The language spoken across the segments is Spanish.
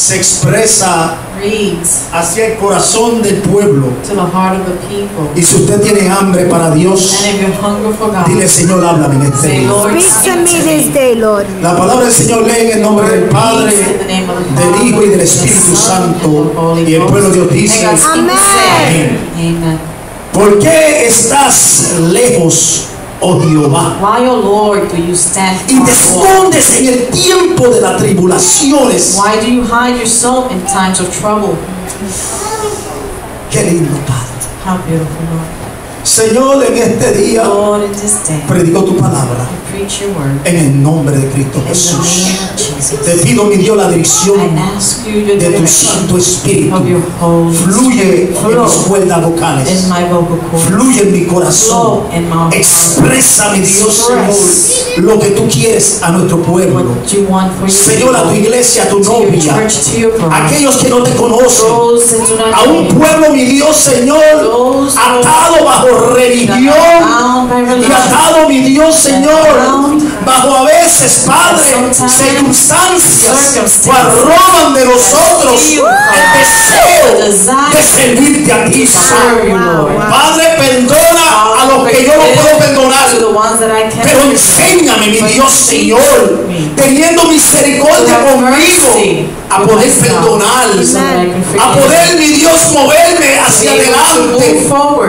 se expresa hacia el corazón del pueblo. Y si usted tiene hambre para Dios, dile: Señor, háblame en este día. La palabra del Señor lee en el nombre del Padre, del Hijo y del Espíritu Santo. Y el pueblo de Dios dice: amén. ¿Por qué estás lejos, oh Jehová? Why, O Lord, do you stand Y te escondes en el tiempo de las tribulaciones. Why do you hide yourself in times of trouble? Qué lindo, Padre. How beautiful, Lord. Señor, en este día Lord, in this day, predico tu palabra preach your word. en el nombre de Cristo In the Jesús. name of Jesus. Te pido, mi Dios, la dirección I ask you your de tu direction Santo Espíritu. of your Holy Fluye Spirit. en mis cuerdas vocales. In my vocal cords. Fluye en mi corazón. Flow in my heart. Expresa, mi Dios, Express Señor, lo que tú quieres a nuestro pueblo. what you want for your Señor, a tu people, iglesia, a tu to your novia, church, to your bride. aquellos que no te conocen, Those that do not a un know you. pueblo, mi Dios, Señor, Those atado bajo religión bound by y religion. atado, mi Dios, Señor, bajo a veces, Padre, circunstancias que roban de nosotros el deseo de servirte a ti, Señor. Padre, perdona a los que yo no puedo perdonar, To the ones that I pero can't. enséñame, mi Dios, Señor, teniendo misericordia conmigo, a poder perdonar, a poder, mi Dios, moverme hacia adelante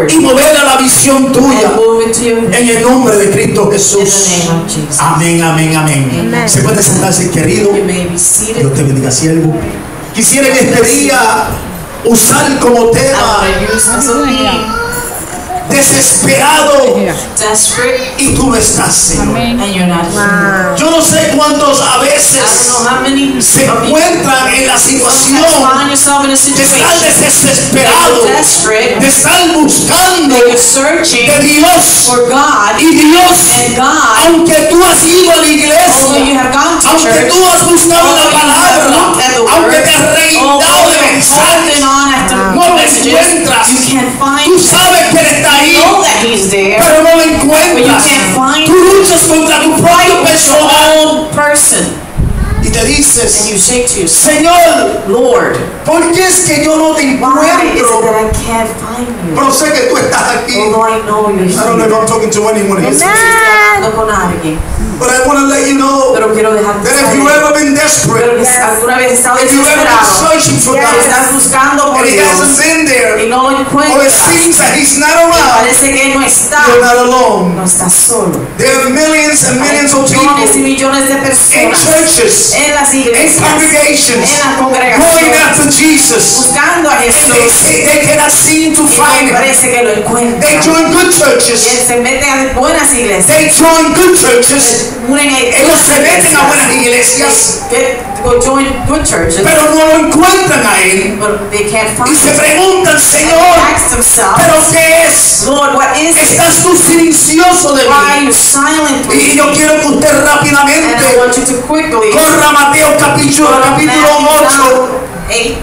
y mover a la visión tuya, en el nombre de Cristo Jesús. Amén, amén, amén. Se puede sentarse, querido. You may be seated. Dios te bendiga, siervo. Quisiera en este día usar como tema I use as a theme, desesperado desperate, y tú no estás, Señor. and you're not here. Yo no sé cuántos a I veces don't know how many se of you encuentran en la sometimes situación find yourself in a de estar situation desesperado, you're desperate, de estar buscando that you're searching de Dios, for God, y Dios, and God, aunque tú has ido a la although you iglesia, have gone to aunque church, tú has buscado la palabra, aunque te has reinado de mensajes, holding on after no lo messages, encuentras. you can't find Tú him. sabes que Él está ahí, You know that he's there, pero no lo but you encuentras. can't find Tú luchas contra tu propio personal your own person, y te and dices: you say to yourself, Señor, Lord, ¿por qué es que yo no te why is it encuentro? that I can't find you? Pero sé que tú estás aquí. Although I know you're I don't know if here. I'm talking to anyone here, No con alguien, but I want to let you know pero quiero dejarte that if you've saber, ever been pero desperate, que alguna vez has estado if you've ever been desesperado, searching for que God, estás buscando por and He hasn't Dios been there, y no lo or it encuentras, seems that He's not y around, parece que no está, you're not alone. no estás solo. There are millions and millions of Millones y people millones de in personas churches, en las in iglesias, congregations, en las going congregaciones, after Jesus. buscando a Jesús, They cannot seem to y find no Him. parece que lo They encuentran. join good Y churches. él se mete a buenas iglesias, They join good churches. unen a Ellos se meten a buenas iglesias, go join good churches, pero no lo encuentran a Él. but they can't Y find se him. preguntan: And Señor, they ask themselves, ¿pero qué es? Lord, what is it? Estás tú silencioso de Why are mí. you silent with Y me? yo quiero que usted And I rápidamente want you to quickly corra a Mateo capítulo 8. 8.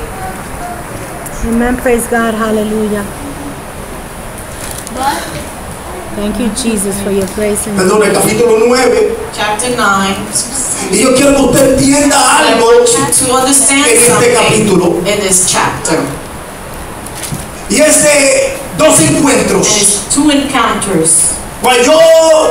Amen. Praise God. Hallelujah. Thank you, Jesus, for your grace and Perdón, el capítulo 9. Chapter 9. Y yo quiero que usted entienda I algo want you to understand en este capítulo. something in this chapter. Y es de dos And encuentros. it's two encounters Cual yo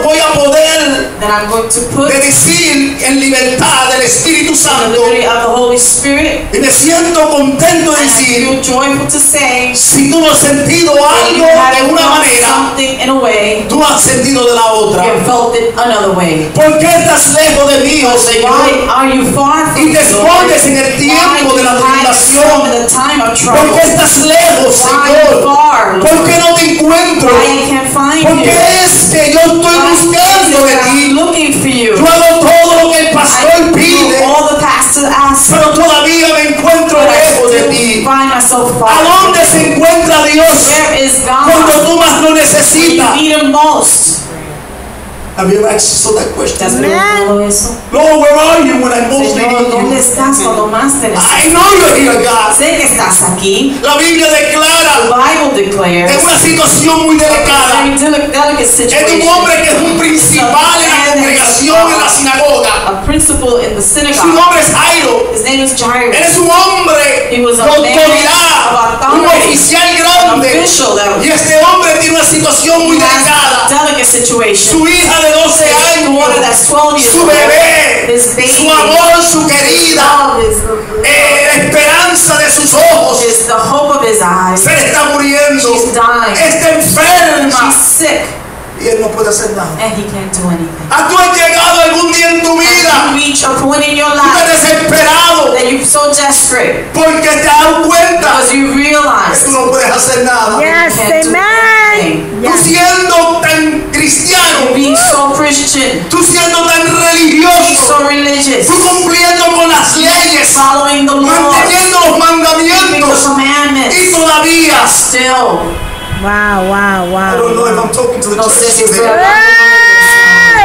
voy a poder that I'm going to put de decir en libertad del Espíritu in the Santo. liberty of the Holy Spirit. Y me siento contento de And I decir: feel joyful to say, si tú no has sentido that you algo de have una felt manera, something in a way, tú has sentido de la you otra. have felt it another way. ¿Por qué estás lejos de mí, oh Señor? Why are you far from Y te me, Lord? escondes en el Why tiempo do de la you hide yourself tribulación. in the time of ¿Por trouble? qué estás lejos, Why are you Señor? far, Lord? ¿Por qué no te encuentro? Why I can't find ¿Por you? qué es que yo estoy Why is buscando it de that I'm ti? looking for you? Yo hago todo lo que el I pastor do pide, all the pastor asks, pero todavía me encuentro but I lejos de still ti. find myself ¿A far. dónde se encuentra Dios Where is God cuando tú más lo when you necesitas? need Him most? Have you ever asked that question? ¿Te has preguntado eso? Lord, where are you when I most Señor, need ¿dónde you? estás cuando más te I necesito? know you're here, God. Sé que estás aquí. La Biblia The declara Bible en declares una situación muy delicada. very delicate Es un situation. hombre que es un principal en la congregación, en la sinagoga. A principal in the Su synagogue. nombre es Jairo. His name is Él Jairus. es un hombre He was de a man autoridad, of un authority, oficial an grande. official that Y este hombre tiene una situación muy has a delicada. delicate situation. Su hija de 12 His daughter años, that's 12 years su old, bebé, his baby, su amor, su querida, his la esperanza de sus ojos, is the hope of his eyes. se le está muriendo. She's dying. Está enferma. She's sick, Y él no puede hacer nada. and he can't do anything. ¿Tú has llegado algún día en tu vida? You reach a point in your Tú estás life desesperado that you're so desperate porque te has dado cuenta because you que realize tú no puedes hacer nada. Yes, you can't do amen. anything. Tú Yes. siendo tan cristiano, Being so Christian, tú siendo tan being religioso, so religious, tú cumpliendo con las leyes, following the laws, manteniendo los keeping the mandamientos y commandments, todavía. still. Wow, wow, I don't know wow. if I'm talking to the No sé church si estoy today.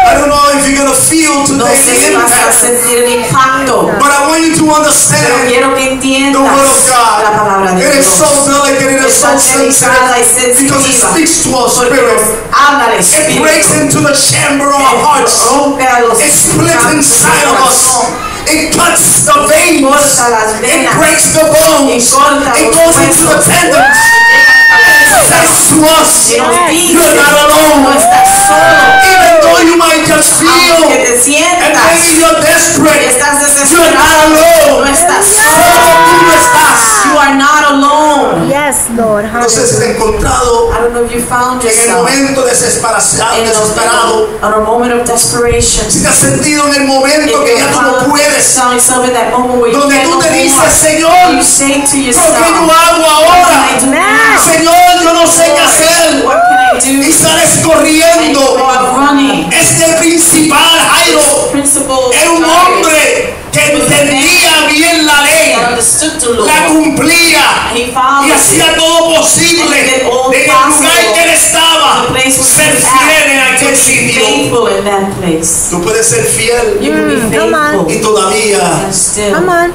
I don't know if you're going to feel No today sé the si vas a impact, sentir el impacto, but I want you to pero understand quiero que the entiendas word of la palabra God. de It is Dios. so delicate, it is so Está delicada y sensitive because it sensitiva, speaks to our porque spirit. nos habla al It breaks espíritu, into the chamber of our hearts. rompe a los It splits campos inside del of us. corazón, It cuts the veins. corta las It venas, breaks the bones. corta It los goes into the huesos. tendons. It says to us, Y nos dice, you're not no alone. estás solo, Even though you might just feel, aunque te and sientas maybe you're y desperate, estás you're not desesperado, no alone. estás Solo solo, tú no estás. you are not alone. Yes, Lord. No sé si te he Hallelujah. encontrado I don't know if you found en el yourself momento desesperado. in a moment of desperation. Si te has sentido en el momento que ya tú no puedes, Found yourself in that moment where you donde can't tú no te dices, more. Señor, You say to ¿por yourself, qué yo hago what can I ahora? do now? Señor, yo no sé qué hacer. What can I do? Y sales And you corriendo. go out running. Este principal, Jairo, Principal era un hombre que entendía bien la ley, that understood the law. la cumplía And he followed y it. hacía todo posible And he did all en el possible. lugar que él estaba, The place where ser he was fiel en at, to aquel be sitio. faithful in that place. Tú puedes ser fiel You can be come on. y faithful todavía and still. Come on.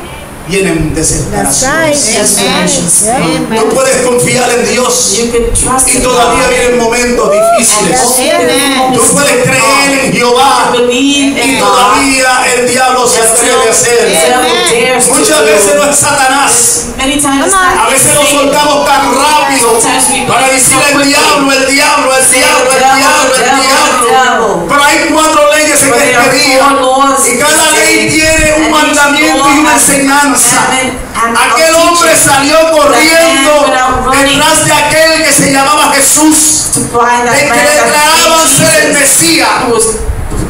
vienen That's desesperaciones. right. That's right. Yep. Tú puedes confiar en Dios You can trust y in todavía God. vienen momentos difíciles. And Tú puedes creer en Jehová believe y in God. todavía el diablo se atreve a hacer. Muchas veces no es Satanás. Many times A veces lo soltamos tan rápido para decir el diablo, el diablo, el diablo, el diablo, el diablo. Pero hay 4 leyes en este día y cada ley tiene un mandamiento y una enseñanza. Aquel hombre salió corriendo detrás de aquel que se llamaba Jesús, el que declaraban ser el Mesías,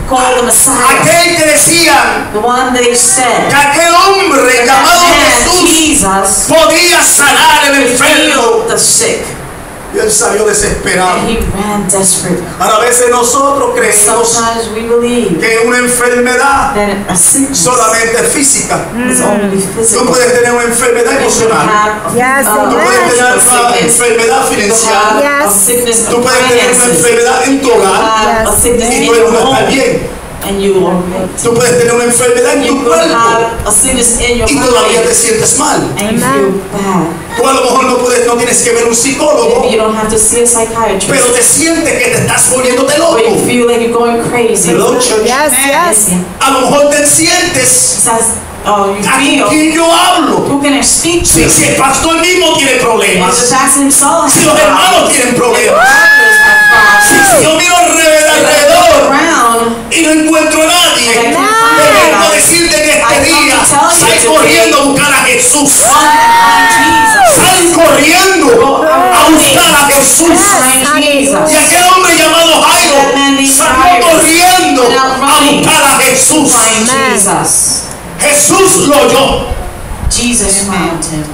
called the Messiah, aquel que decían the one they said, que aquel hombre llamado Jesús Jesus, podía sanar el enfermo. healed the sick, Y él salió desesperado. and he ran desperate. A veces nosotros creemos Sometimes we believe que una enfermedad that a sickness solamente es física. is only Tú physical. puedes tener una enfermedad You can emocional. have Yes, Tú puedes tener una sickness. enfermedad You can financiera. have a Yes. sickness Tú of puedes tener una finances. enfermedad en tu hogar Have a Yes. sickness in y tú your no estás home, bien. and you are right. Tú puedes tener una enfermedad en You tu could cuerpo have a sickness in your y todavía te body, sientes mal. and you feel bad. Tú a lo mejor no tienes que ver un psicólogo, Maybe you don't have to see a psychiatrist, pero te sientes que te estás volviéndote loco. but you feel like you're going crazy. Hello, church. Yes, yes. A lo mejor te sientes, Says, oh, you ¿a feel. quién yo hablo? Who can I speak to? Si el pastor mismo tiene And the problemas, pastor himself si los hermanos tienen problemas, has si yo miro problems alrededor around, y no encuentro a nadie, and I can't te find vengo a anybody. decirte que I este come día to tell you sal today, corriendo a buscar a Jesús. find Jesus. Sal corriendo a buscar a Jesús. Find Jesus. Y aquel hombre llamado Jairo salió corriendo a buscar a Jesús. Find Amen. Jesus. Jesús lo oyó Jesus found him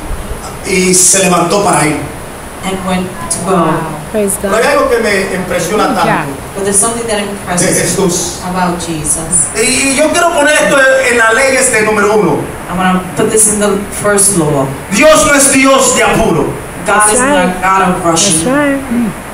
y se levantó para ir. and went to go. Praise Pero hay God. algo que me impresiona tanto But there's something that de impresses me Jesús. about Jesus. Y yo quiero poner esto en las leyes de número 1. I'm going to put this in the first law. Dios no es Dios de apuro. God is not a God of That's rushing. right.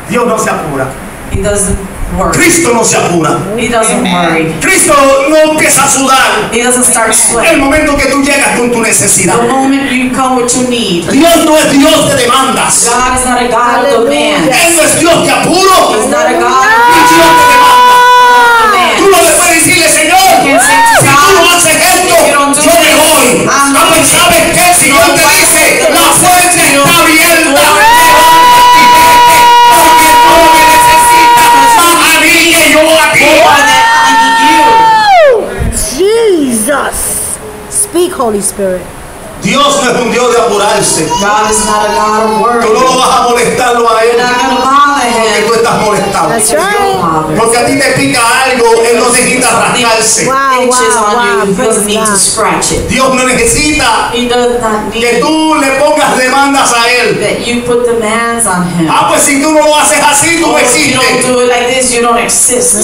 Dios no se apura. He doesn't work. Cristo no se apura. He doesn't worry. Cristo no empieza a sudar. He doesn't start El sweating. momento que tú llegas con tu necesidad. The moment you come with your need. Dios no es Dios de demandas. God is not a God of demands. Él no es Dios de apuro. He's not a God Ni Dios de demandas. Tú no le puedes decirle, Señor, si tú no haces esto, yo me voy. Pues sabes que el Señor te dice, la fuente está abierta. Porque tú me necesitas más a mí que yo a ti. Jesus. Speak, Holy Spirit. Dios no es un Dios de apurarse. God is not a God of worry. Tú no lo vas a molestarlo a Él. You're not going to bother Porque tú him. estás molestado. That's Because you're right. bothered. Porque a ti te pica algo, Él no necesita rascarse. Wow, Inches wow, on wow. you. He Praise doesn't need to God. scratch it. Dios no necesita He does not que need tú le pongas demandas a Él. that you put demands on him. Ah, pues si tú no lo haces así, tú no Oh, if you don't existes. do it like this, you don't exist.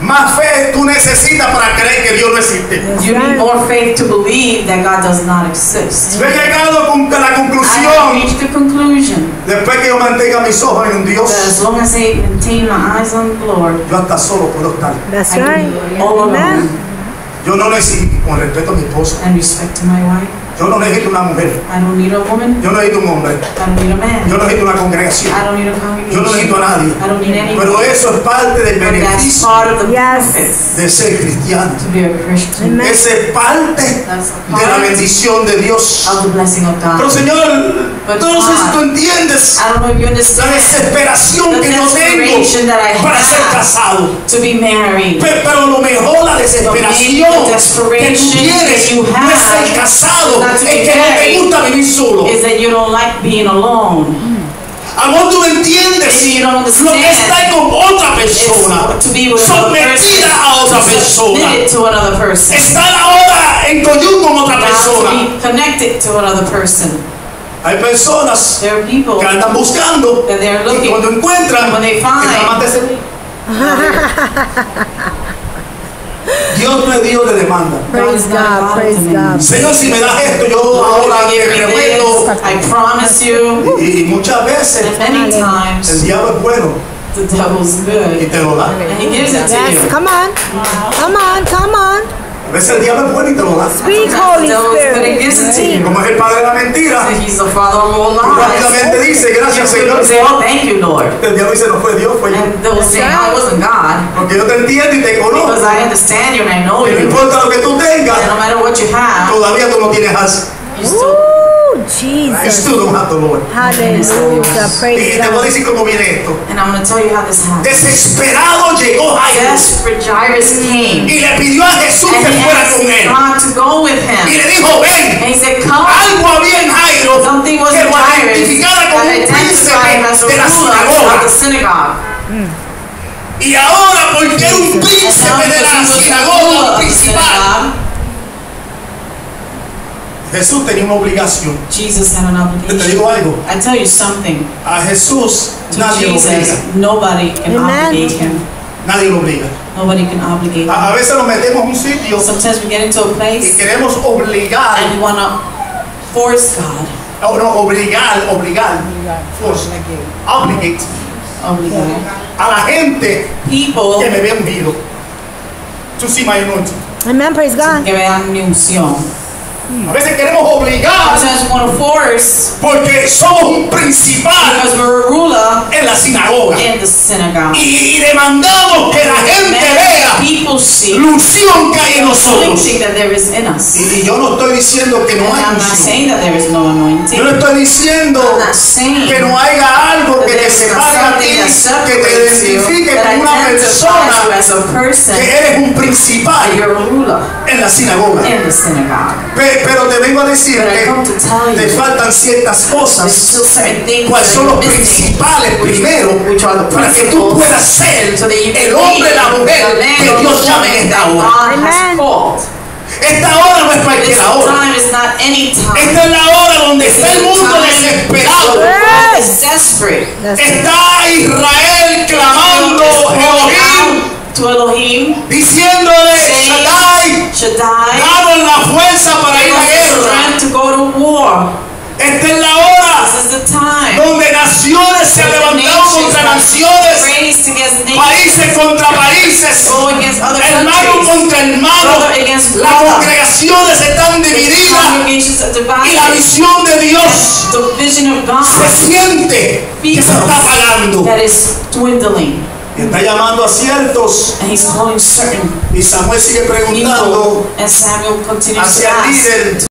Más fe tú necesitas para creer que Dios no existe. You need more faith to believe that God does not exist. Yo he llegado a la I have conclusión, reached the conclusion después que yo mantenga mis ojos en that Dios, as long as I maintain my eyes on the Lord, yo hasta solo puedo estar. That's I can right. be all alone. Amen. Yo no necesito, con respeto a mi esposa, And respect to my wife, yo no necesito una mujer, I don't need a woman, yo no necesito un hombre, I don't need a man, yo no necesito una congregación, I don't need a yo no necesito congregation, a nadie. I don't need anyone. Pero eso es parte del But that's beneficio part of the Yes. benefits de ser cristiano. to be a Christian. Amen. Esa es parte That's a de la part bendición de Dios. of the blessing of Pero God. Señor, no sé si tú entiendes I don't know if you la understand desesperación the que yo desperation that I tengo para ser have casado. to be married. Pero lo mejor, la desesperación The que tú desperation tienes that you no es ser have casado, not to es be que no te married gusta vivir solo. is that you don't like being alone. Amor, tú no entiendes Maybe you don't lo que es understand. estar con otra persona, It's to be with another person, sometida a otra persona, submitted to another person, estar ahora en comunión con otra not to persona. be connected to another person. Hay personas There are people que andan buscando that they're y looking, cuando encuentran, when they find- están más de Dios no es Dios de demanda. Praise God. Praise God. Señor, si me das esto, yo Lord, ahora if you te give me recuerdo. this, I promise you. Y muchas veces And many el times diablo es bueno the devil's y good te lo da. and he gives it to Yes, you. come on. Come on, come on. A veces el diablo es bueno y te lo da. Speak, Sometimes Holy the devil's good and gives it to Spirit. you. Como es el padre de la mentira, He's the father of all tú lies. rápidamente dice, gracias Señor. You say, oh, thank you, Lord. El diablo dice, no fue Dios, fue yo. And they will say, I wasn't God Porque yo te entiendo y te because conozco. I understand you and I know Y no you. importa lo que tú And no tengas, matter what you have, todavía tú no tienes as. you still. Ooh, You Jesus. still don't have the Lord. Hallelujah. Praise Y te voy a God. decir cómo viene esto. And I'm going to tell you how this happened. Desesperado llegó Jairo Desperate Jairus came y le pidió a Jesús and que he fuera asked con él. God to go with Y him. le dijo, ven. And he said, come. Algo había en Jairo Something was que in lo Jairus identificara como that un identified him as a príncipe de la ruler of sinagoga. the synagogue. Y ahora, porque era un And now príncipe de la because he was the ruler sinagoga of the principal, synagogue, Jesús tenía una obligación. Jesus had an Te obligation. digo algo, I tell you something. a Jesús To nadie lo obliga. Jesus, nobody can Amen. obligate him. Nadie lo obliga. Nobody can obligate him. A veces nos metemos en un sitio Sometimes we get into a y place queremos obligar, and we want to force God. o no, obligar, force, obligate Obligate. a la gente People que me ve ungido. To see my anointing. Amen. Praise God. que vean mi unción. A veces queremos obligar Sometimes we want to force porque somos un principal because we're a ruler en la sinagoga. in the synagogue. Y demandamos que la gente vea People see la unción que hay en the nosotros. anointing that there is in us. Y yo no estoy diciendo que no And hay I'm not unción. saying that there is no anointing. Yo no estoy diciendo I'm not saying que no haya algo that que te there is separe a ti, something that que te separates you, identifique that como una identifies you persona as a person, que eres un that principal you're a ruler en la sinagoga. in the synagogue. Pero te vengo a decir But I que come to tell te you faltan ciertas there's cosas. still certain things ¿Cuáles that son los you're missing, principales primero which are the para que tú principles, puedas ser so that you can el hombre, be la the mujer man que or Dios the llame en woman esta that hora? God Amen. has called? Esta hora no es cualquier This hora. time is not any time. Esta es la hora donde This está el is the mundo time desesperado. the world is Yes. desperate. That's it. Está Israel clamando Elohim, To Elohim, diciéndole saying, Shaddai, Shaddai, danos la fuerza para ir give a us the guerra. strength to go to war. Esta es la hora This is the time donde naciones se han where the levantado nations contra naciones, países contra países, hermano contra hermano. Las congregaciones están divididas y la visión de Dios se siente que se está apagando. Y está llamando a ciertos. Y Samuel sigue preguntando hacia el líder.